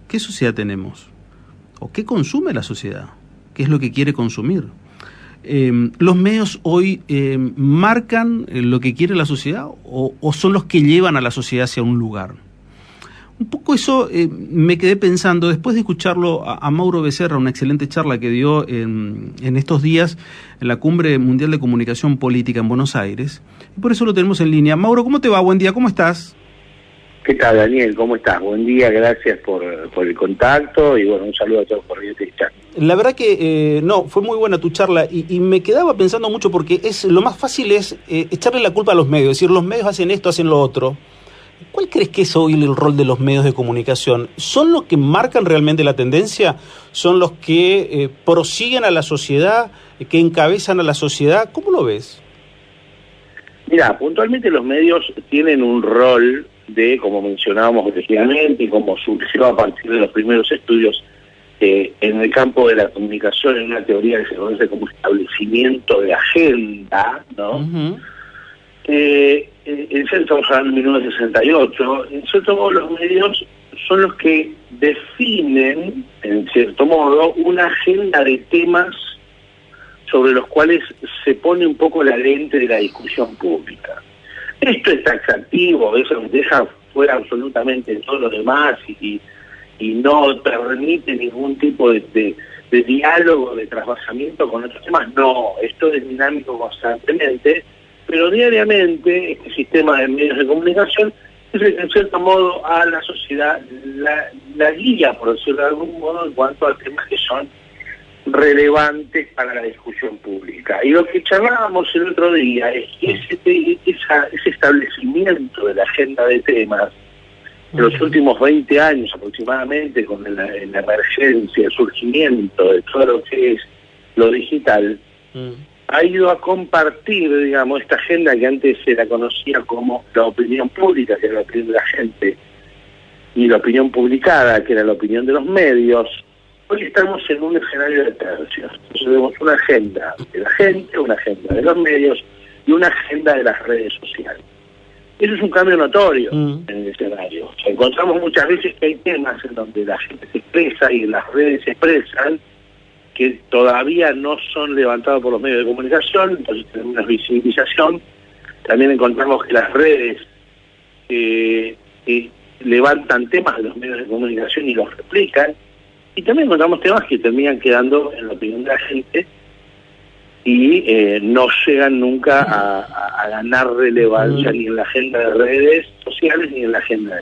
¿Qué sociedad tenemos? ¿O qué consume la sociedad? ¿Qué es lo que quiere consumir? ¿Los medios hoy marcan lo que quiere la sociedad o son los que llevan a la sociedad hacia un lugar? Un poco eso me quedé pensando después de escucharlo a Mauro Becerra, una excelente charla que dio en estos días en la Cumbre Mundial de Comunicación Política en Buenos Aires. Y por eso lo tenemos en línea. Mauro, ¿cómo te va? Buen día, ¿cómo estás? ¿Qué tal, Daniel? ¿Cómo estás? Buen día, gracias por el contacto y bueno, un saludo a todos por este chat. La verdad que fue muy buena tu charla y me quedaba pensando mucho porque lo más fácil es echarle la culpa a los medios, decir los medios hacen esto, hacen lo otro. ¿Cuál crees que es hoy el rol de los medios de comunicación? ¿Son los que marcan realmente la tendencia? ¿Son los que prosiguen a la sociedad, que encabezan a la sociedad? ¿Cómo lo ves? Mira, puntualmente los medios tienen un rol de, como mencionábamos originalmente, y como surgió a partir de los primeros estudios en el campo de la comunicación, en una teoría que se conoce como establecimiento de agenda, ¿no? Uh-huh. En cierto modo, en 1968, en cierto modo los medios son los que definen, en cierto modo, una agenda de temas sobre los cuales se pone un poco la lente de la discusión pública. Esto es taxativo, eso deja fuera absolutamente todo lo demás y no permite ningún tipo de diálogo, de trasvasamiento con otros temas. No, esto es dinámico constantemente, pero diariamente este sistema de medios de comunicación es en cierto modo a la sociedad la guía, por decirlo de algún modo, en cuanto a temas que son relevantes para la discusión pública. Y lo que charlábamos el otro día es que ese establecimiento de la agenda de temas de los últimos 20 años aproximadamente, con la emergencia, el surgimiento de todo lo que es lo digital, ha ido a compartir, digamos, esta agenda que antes se la conocía como la opinión pública, que era la opinión de la gente, y la opinión publicada, que era la opinión de los medios. Hoy estamos en un escenario de tercios. Entonces tenemos una agenda de la gente, una agenda de los medios y una agenda de las redes sociales. Eso es un cambio notorio en el escenario. O sea, encontramos muchas veces que hay temas en donde la gente se expresa y las redes se expresan que todavía no son levantados por los medios de comunicación, entonces tenemos una visibilización. También encontramos que las redes levantan temas de los medios de comunicación y los replican. Y también encontramos temas que terminan quedando en la opinión de la gente y no llegan nunca a ganar relevancia ni en la agenda de redes sociales ni en la agenda de...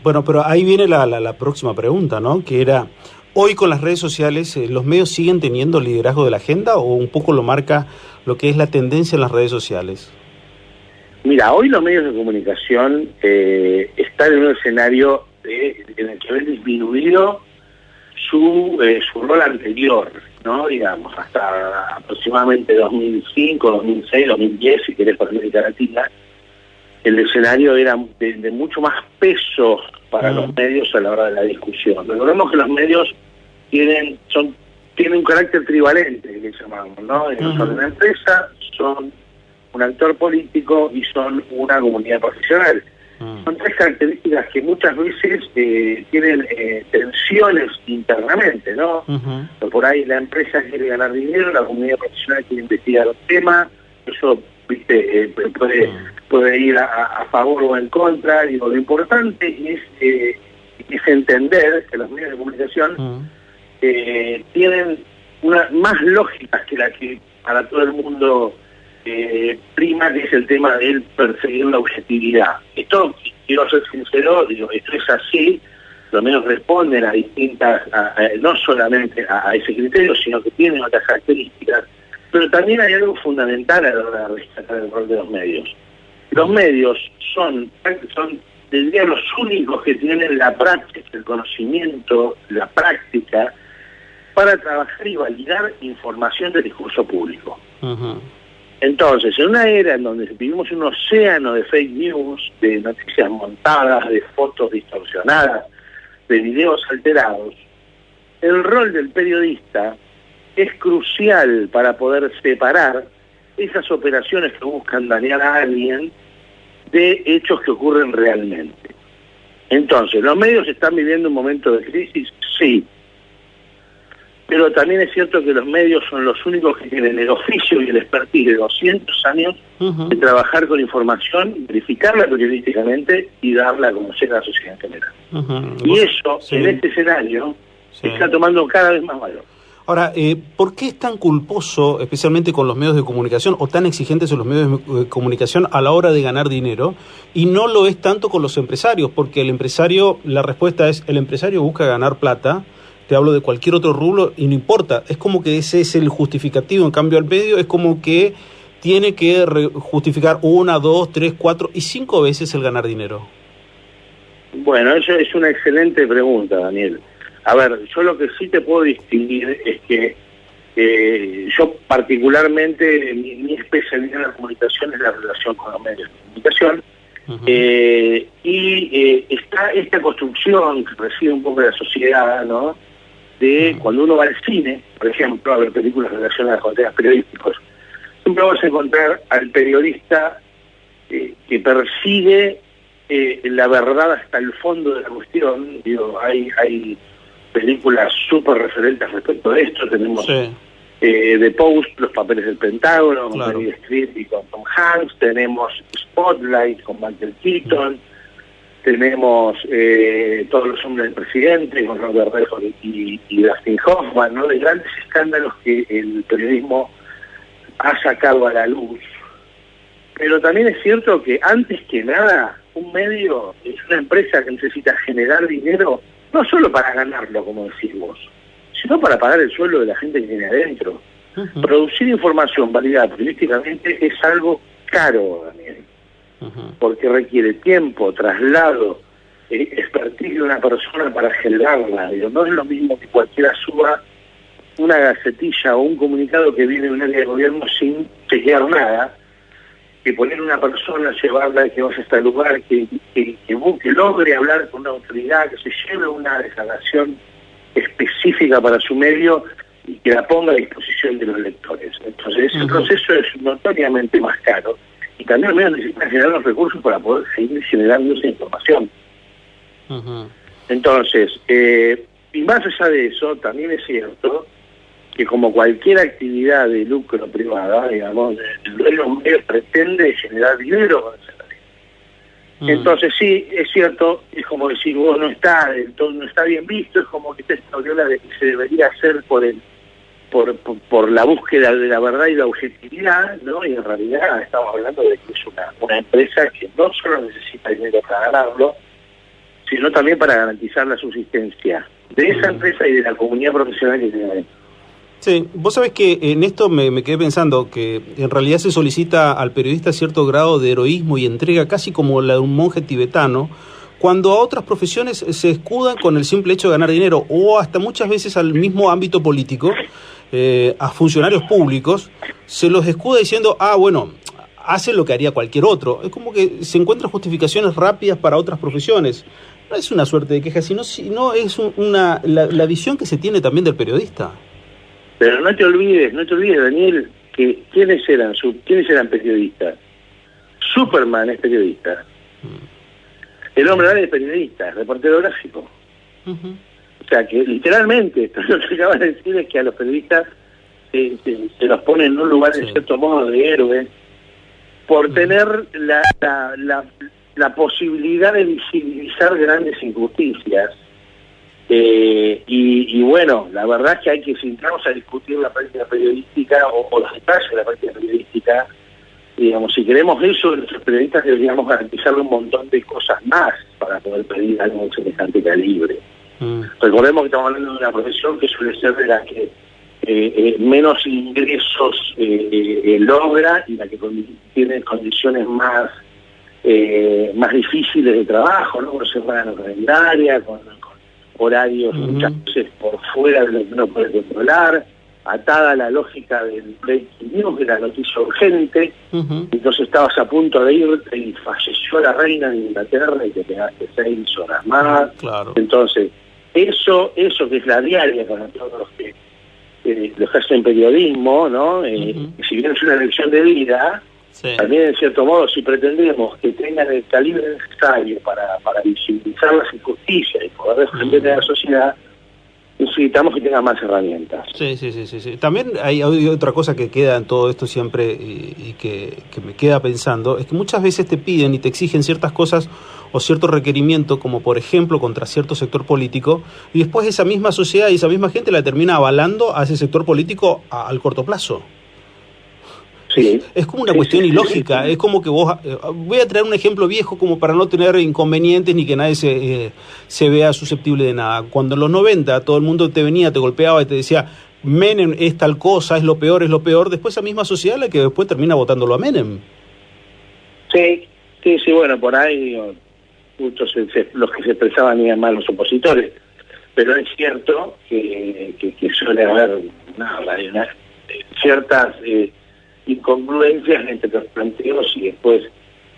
Bueno, pero ahí viene la próxima pregunta, ¿no? Que era, hoy con las redes sociales, ¿los medios siguen teniendo liderazgo de la agenda o un poco lo marca lo que es la tendencia en las redes sociales? Mira, hoy los medios de comunicación están en un escenario en el que ven disminuido su rol anterior, ¿no? Digamos, hasta aproximadamente 2005, 2006, 2010, si querés, por América Latina, el escenario era de mucho más peso para los medios a la hora de la discusión. Recordemos que los medios tienen un carácter trivalente, que llamamos, ¿no? Son una empresa, son un actor político y son una comunidad profesional. Son tres características que muchas veces tienen tensiones internamente, ¿no? Por ahí la empresa quiere ganar dinero, la comunidad profesional quiere investigar un tema, eso, viste, puede ir a favor o en contra. Digo, lo importante es entender que los medios de comunicación tienen más lógicas que la que para todo el mundo prima, que es el tema de perseguir la objetividad. Esto, quiero ser sincero, digo, esto es así, los medios responden a distintas, no solamente a ese criterio, sino que tienen otras características, pero también hay algo fundamental a la hora de rescatar el rol de los medios. Los medios son diría, los únicos que tienen la práctica, el conocimiento, la práctica, para trabajar y validar información del discurso público. Entonces, en una era en donde vivimos un océano de fake news, de noticias montadas, de fotos distorsionadas, de videos alterados, el rol del periodista es crucial para poder separar esas operaciones que buscan dañar a alguien de hechos que ocurren realmente. Entonces, ¿los medios están viviendo un momento de crisis? Sí. Pero también es cierto que los medios son los únicos que tienen el oficio y el expertise de 200 años de trabajar con información, verificarla periodísticamente y darla a conocer a la sociedad en general. Y eso, en este escenario, está tomando cada vez más valor. Ahora, ¿por qué es tan culposo, especialmente con los medios de comunicación, o tan exigentes en los medios de comunicación a la hora de ganar dinero, y no lo es tanto con los empresarios? Porque el empresario, la respuesta es, el empresario busca ganar plata, te hablo de cualquier otro rubro, y no importa, es como que ese es el justificativo. En cambio, al medio es como que tiene que justificar 1, 2, 3, 4 y 5 veces el ganar dinero. Bueno, eso es una excelente pregunta, Daniel. A ver, yo lo que sí te puedo distinguir es que yo particularmente, mi especialidad en la comunicación es la relación con los medios de comunicación, y está esta construcción que recibe un poco de la sociedad, ¿no? De cuando uno va al cine, por ejemplo, a ver películas relacionadas con temas periodísticos, siempre vas a encontrar al periodista que persigue la verdad hasta el fondo de la cuestión. Digo, hay películas súper referentes respecto a esto. Tenemos The Post, Los papeles del Pentágono, con Meryl Streep y con Tom Hanks. Tenemos Spotlight con Michael Keaton. Tenemos Todos los hombres del presidente con Robert Redford y Dustin Hoffman, ¿no? De grandes escándalos que el periodismo ha sacado a la luz. Pero también es cierto que antes que nada un medio es una empresa que necesita generar dinero, no solo para ganarlo, como decís vos, sino para pagar el sueldo de la gente que tiene adentro. Producir información validada periodísticamente es algo caro, Daniel, porque requiere tiempo, traslado, expertise de una persona para generarla. No es lo mismo que cualquiera suba una gacetilla o un comunicado que viene de un área de gobierno sin chequear nada, que poner una persona, llevarla, que vaya hasta el lugar, que logre hablar con una autoridad, que se lleve una declaración específica para su medio y que la ponga a disposición de los lectores. Entonces ese proceso es notoriamente más caro, y también los medios necesitan generar los recursos para poder seguir generando esa información. Entonces, y más allá de eso, también es cierto que como cualquier actividad de lucro privada, digamos, el dueño de un medio pretende generar dinero con esa tarea. Entonces sí, es cierto, es como decir, vos no está bien visto, es como que está esta aureola de que se debería hacer por la búsqueda de la verdad y la objetividad, ¿no? Y en realidad estamos hablando de que es una empresa que no solo necesita dinero para ganarlo, sino también para garantizar la subsistencia de esa empresa y de la comunidad profesional que tiene adentro. Sí, vos sabés que en esto me quedé pensando que en realidad se solicita al periodista cierto grado de heroísmo y entrega, casi como la de un monje tibetano, cuando a otras profesiones se escudan con el simple hecho de ganar dinero, o hasta muchas veces al mismo ámbito político, a funcionarios públicos, se los escuda diciendo, bueno, hace lo que haría cualquier otro. Es como que se encuentran justificaciones rápidas para otras profesiones. No es una suerte de queja, sino es la visión que se tiene también del periodista. Pero no te olvides, Daniel, que ¿quiénes eran periodistas? Superman es periodista. El hombre real es periodista, es reportero gráfico. O sea que literalmente, lo que acabas de decir es que a los periodistas se los pone en un lugar, en cierto modo, de héroe, por tener la posibilidad de visibilizar grandes injusticias. Y bueno, la verdad es que hay que, si entramos a discutir la práctica periodística o los detalles de la práctica periodística, digamos, si queremos eso, los periodistas deberíamos garantizarle un montón de cosas más para poder pedir algo de semejante calibre. Recordemos que estamos hablando de una profesión que suele ser de la que menos ingresos logra, y la que tiene condiciones más difíciles de trabajo, ¿no? Con semana no calendaria, con horarios muchas veces por fuera de lo que uno puede controlar, atada a la lógica del breaking news, de la noticia urgente. Entonces estabas a punto de irte y falleció la reina de Inglaterra y te quedaste 6 horas más. Entonces eso que es la diaria para todos los que hacen periodismo, ¿no? Si bien es una elección de vida, Sí. También, en cierto modo, si pretendemos que tengan el calibre necesario para visibilizar las injusticias y poder defender a la sociedad, necesitamos que tengan más herramientas. Sí. También hay otra cosa que queda en todo esto siempre y que me queda pensando, es que muchas veces te piden y te exigen ciertas cosas o cierto requerimiento, como por ejemplo contra cierto sector político, y después esa misma sociedad y esa misma gente la termina avalando a ese sector político al corto plazo. Sí. Es como una cuestión ilógica, sí. Es como que vos... voy a traer un ejemplo viejo como para no tener inconvenientes ni que nadie se vea susceptible de nada. Cuando en los 90 todo el mundo te venía, te golpeaba y te decía Menem es tal cosa, es lo peor, después esa misma sociedad la que después termina votándolo a Menem. Sí, bueno, por ahí muchos los que se expresaban eran más los opositores, pero es cierto que suele haber ciertas... incongruencias entre los planteos y después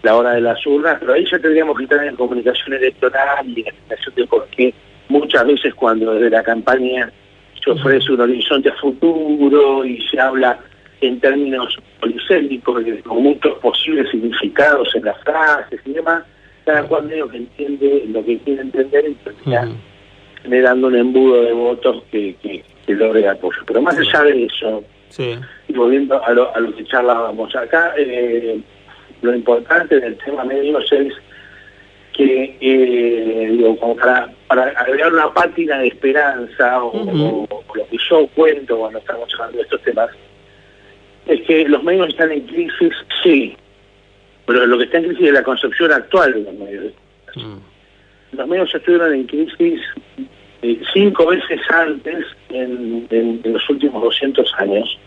la hora de las urnas, pero ahí ya tendríamos que estar en comunicación electoral y en explicación de por qué muchas veces cuando desde la campaña se ofrece un horizonte a futuro y se habla en términos polisémicos con muchos posibles significados en las frases y demás, cada cual medio que entiende lo que quiere entender y termina generando un embudo de votos que logre el apoyo. Pero más allá de eso, y volviendo a lo que charlábamos acá, lo importante del tema medios es que, como para agregar una pátina de esperanza o lo que yo cuento cuando estamos hablando de estos temas, es que los medios están en crisis, sí, pero lo que está en crisis es la concepción actual de los medios. Los medios estuvieron en crisis 5 veces antes en los últimos 200 años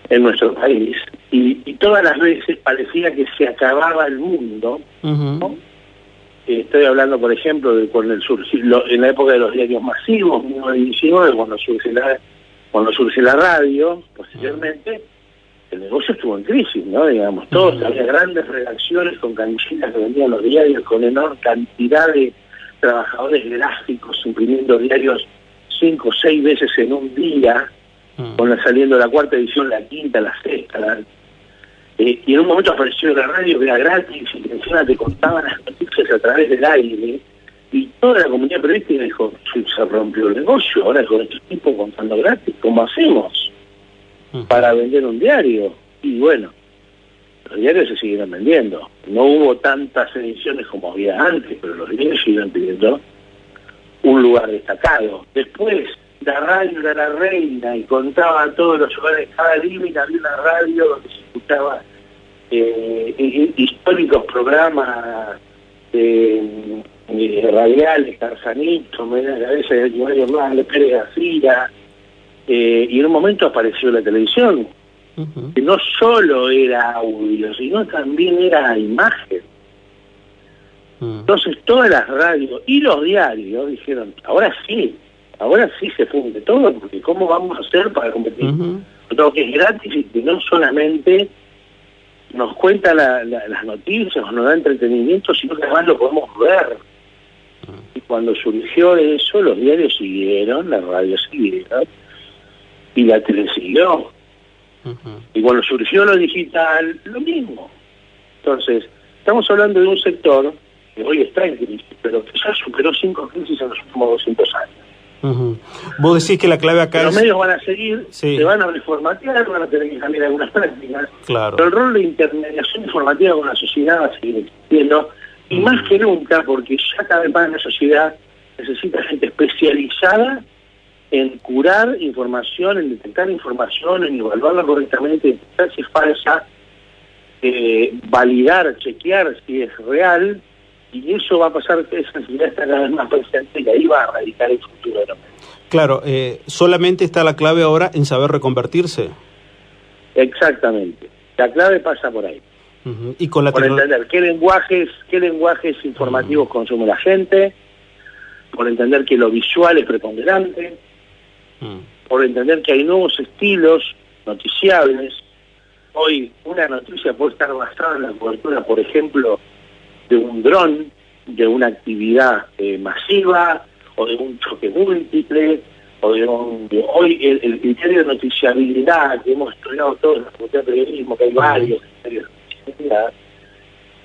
en nuestro país, y todas las veces parecía que se acababa el mundo, ¿no? Estoy hablando, por ejemplo, de en la época de los diarios masivos, 1919, cuando surge la radio, posteriormente, el negocio estuvo en crisis, ¿no? Digamos, había grandes redacciones con canillitas que vendían los diarios, con enorme cantidad de trabajadores gráficos imprimiendo diarios 5 o 6 veces en un día, saliendo la 4ª edición, la 5ª, la 6ª, y en un momento apareció la radio que era gratis y encima te contaban las noticias a través del aire, y toda la comunidad periodística dijo, se rompió el negocio, ahora con este tipo contando gratis, ¿cómo hacemos para vender un diario? Y bueno, los diarios se siguieron vendiendo, no hubo tantas ediciones como había antes, pero los diarios siguieron teniendo un lugar destacado. Después la radio era la reina y contaba a todos los lugares, cada límite había una radio donde se escuchaba históricos programas radiales, Tarzanito, Medina Cabeza de Mario Más, Pérez García, y en un momento apareció la televisión, que no solo era audio, sino también era imagen. Entonces todas las radios y los diarios dijeron, ahora sí se funde todo, porque ¿cómo vamos a hacer para competir? Todo que es gratis y que no solamente nos cuenta las noticias o nos da entretenimiento, sino que además lo podemos ver. Y cuando surgió eso, los diarios siguieron, las radios siguieron, y la tele siguió. Y cuando surgió lo digital, lo mismo. Entonces, estamos hablando de un sector que hoy está en crisis, pero que ya superó 5 crisis en los últimos 200 años. Vos decís que la clave acá los medios van a seguir, se van a reformatear, van a tener que cambiar algunas prácticas, claro. Pero el rol de intermediación informativa con la sociedad va a seguir existiendo, y más que nunca, porque ya cada vez más la sociedad necesita gente especializada en curar información, en detectar información, en evaluarla correctamente, detectar si es falsa, validar, chequear si es real, y eso va a pasar que esa necesidad está cada vez más presente y ahí va a radicar el futuro de la mente. Claro, solamente está la clave ahora en saber reconvertirse. Exactamente, la clave pasa por ahí. Y con la por entender qué lenguajes informativos consume la gente, por entender que lo visual es preponderante, por entender que hay nuevos estilos noticiables. Hoy una noticia puede estar basada en la cobertura, por ejemplo, de un dron, de una actividad masiva, o de un choque múltiple, Hoy el criterio de noticiabilidad que hemos estudiado todos en la Facultad de Periodismo, que hay varios criterios de noticiabilidad,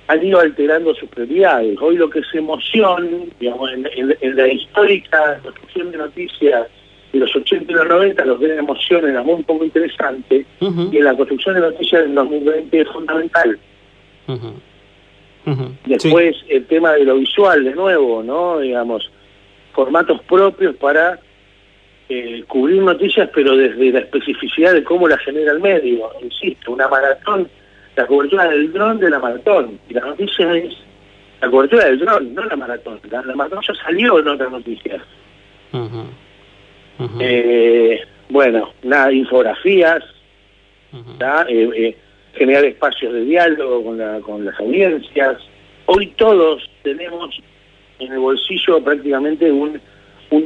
han ido alterando sus prioridades. Hoy lo que es emoción, digamos, en la histórica construcción de noticias de los 80 y los 90, los de emoción era muy poco interesante, y en la construcción de noticias del 2020 es fundamental. Después el tema de lo visual, de nuevo, ¿no? Digamos, formatos propios para cubrir noticias, pero desde la especificidad de cómo la genera el medio. Insisto, una maratón, la cobertura del dron de la maratón, y la noticia es la cobertura del dron, no la maratón. La maratón ya salió en otras noticias. Bueno, nada, infografías, generar espacios de diálogo con las audiencias. Hoy todos tenemos en el bolsillo prácticamente un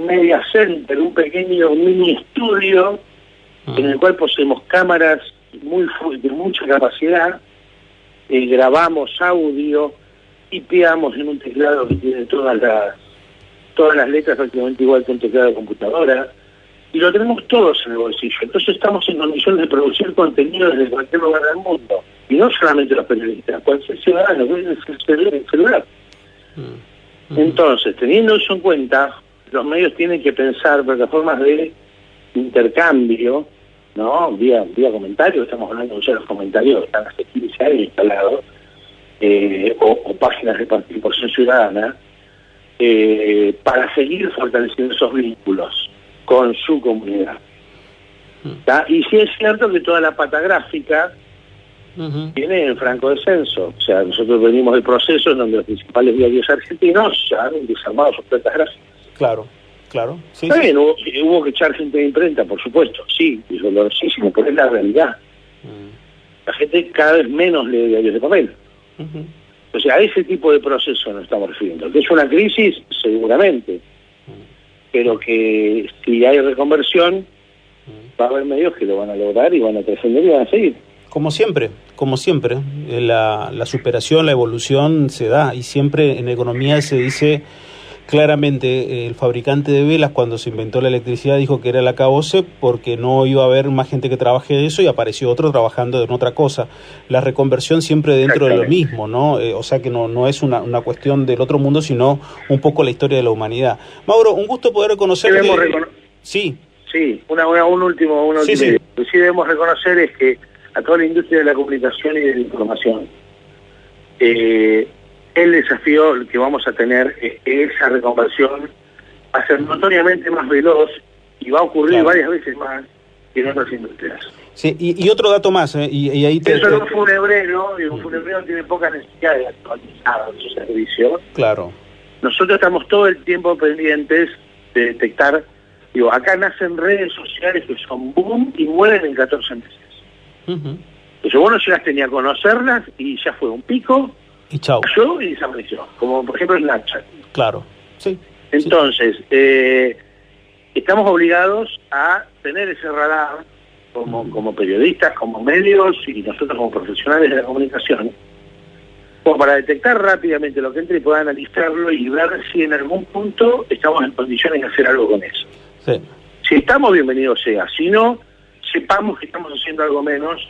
media center, un pequeño mini estudio en el cual poseemos cámaras de mucha capacidad, grabamos audio, tipeamos en un teclado que tiene todas las letras prácticamente igual que un teclado de computadora, y lo tenemos todos en el bolsillo. Entonces estamos en condiciones de producir contenido desde cualquier lugar del mundo, y no solamente los periodistas, cualquier ciudadano que tiene el celular. Entonces, teniendo eso en cuenta, los medios tienen que pensar plataformas de intercambio, ¿no? Vía comentarios, estamos hablando de los comentarios que están hace 15 años instalados, o páginas de participación ciudadana, para seguir fortaleciendo esos vínculos con su comunidad. Y sí es cierto que toda la pata gráfica viene en franco descenso. O sea, nosotros venimos del proceso en donde los principales diarios argentinos ya han desarmado sus platas gráficas. Claro. Sí, Está bien, hubo que echar gente de imprenta, por supuesto, sí, es dolorosísimo, pero es la realidad. La gente cada vez menos lee diarios de papel. O sea, a ese tipo de proceso nos estamos refiriendo. Que es una crisis, seguramente, pero que si hay reconversión, va a haber medios que lo van a lograr y van a trascender y van a seguir. Como siempre, la superación, la evolución se da, y siempre en economía se dice claramente, el fabricante de velas cuando se inventó la electricidad dijo que era el acabose porque no iba a haber más gente que trabaje de eso, y apareció otro trabajando en otra cosa. La reconversión siempre dentro de lo mismo, ¿no? O sea que no es una cuestión del otro mundo, sino un poco la historia de la humanidad. Mauro, un gusto poder reconocer Sí, un último sí. Lo que sí debemos reconocer es que a toda la industria de la comunicación y de la información, el desafío que vamos a tener es que esa reconversión va a ser notoriamente más veloz y va a ocurrir varias veces más que en otras industrias. Sí, y otro dato más, y ahí eso es un funebrero, y un funebrero tiene poca necesidad de actualizar su servicio. Claro. Nosotros estamos todo el tiempo pendientes de detectar, acá nacen redes sociales que son boom y mueren en 14 meses. Entonces vos no llegaste ni a conocerlas y ya fue un pico, y chao, cayó y desapareció, como por ejemplo Snapchat. Claro, sí. Entonces, estamos obligados a tener ese radar como periodistas, como medios y nosotros como profesionales de la comunicación, como para detectar rápidamente lo que entre y poder analizarlo y ver si en algún punto estamos en condiciones de hacer algo con eso. Sí. Si estamos, bienvenido sea. Si no, sepamos que estamos haciendo algo menos,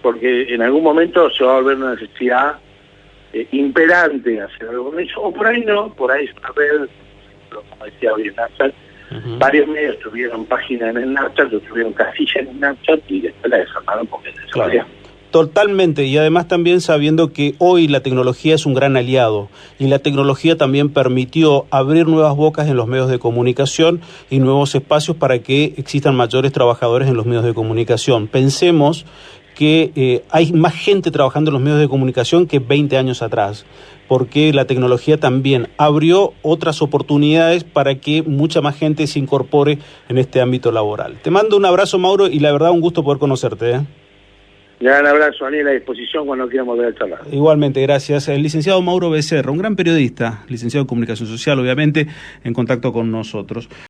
porque en algún momento se va a volver una necesidad imperante de hacer algo con eso, o por ahí no, por ahí es una red, como decía hoy en Snapchat. Varios medios tuvieron página en Snapchat, tuvieron casilla en Snapchat y después la desarmaron porque se desapareció. Totalmente, y además también sabiendo que hoy la tecnología es un gran aliado, y la tecnología también permitió abrir nuevas bocas en los medios de comunicación y nuevos espacios para que existan mayores trabajadores en los medios de comunicación. Pensemos que hay más gente trabajando en los medios de comunicación que 20 años atrás, porque la tecnología también abrió otras oportunidades para que mucha más gente se incorpore en este ámbito laboral. Te mando un abrazo, Mauro, y la verdad un gusto poder conocerte. Gran abrazo, Daniel, a disposición cuando quieran volver a charlar. Igualmente, gracias. El licenciado Mauro Becerra, un gran periodista, licenciado en Comunicación Social, obviamente, en contacto con nosotros.